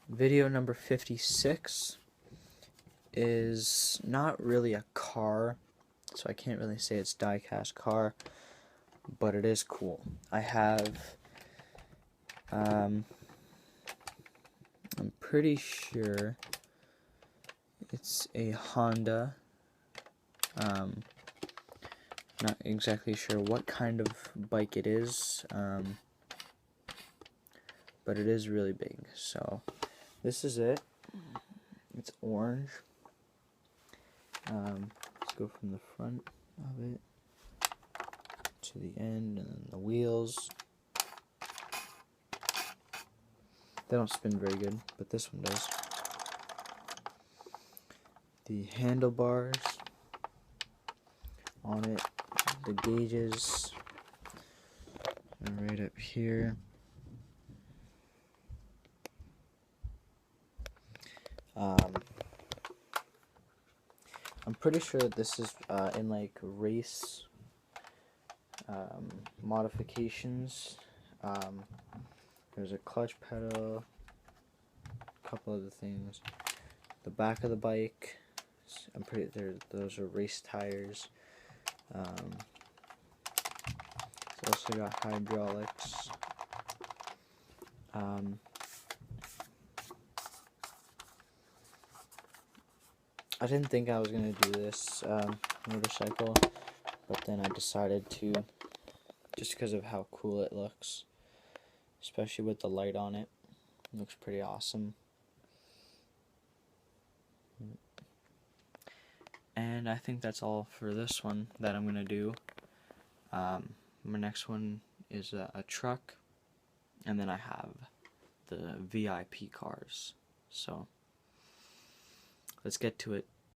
Video number 56 is not really a car, so I can't really say it's Diecast car, but it is cool. I have, I'm pretty sure it's a Honda. Not exactly sure what kind of bike it is, but it is really big. So this is it. It's orange. Let's go from the front of it to the end, and then the wheels. They don't spin very good, but this one does. The handlebars on it, the gauges are right up here. I'm pretty sure that this is in like race modifications. There's a clutch pedal, a couple other things. The back of the bike, I'm pretty there. Those are race tires. It's also got hydraulics. I didn't think I was gonna do this motorcycle, but then I decided to, just because of how cool it looks, especially with the light on it. It looks pretty awesome. And I think that's all for this one that I'm gonna do. My next one is a truck, and then I have the VIP cars. So let's get to it.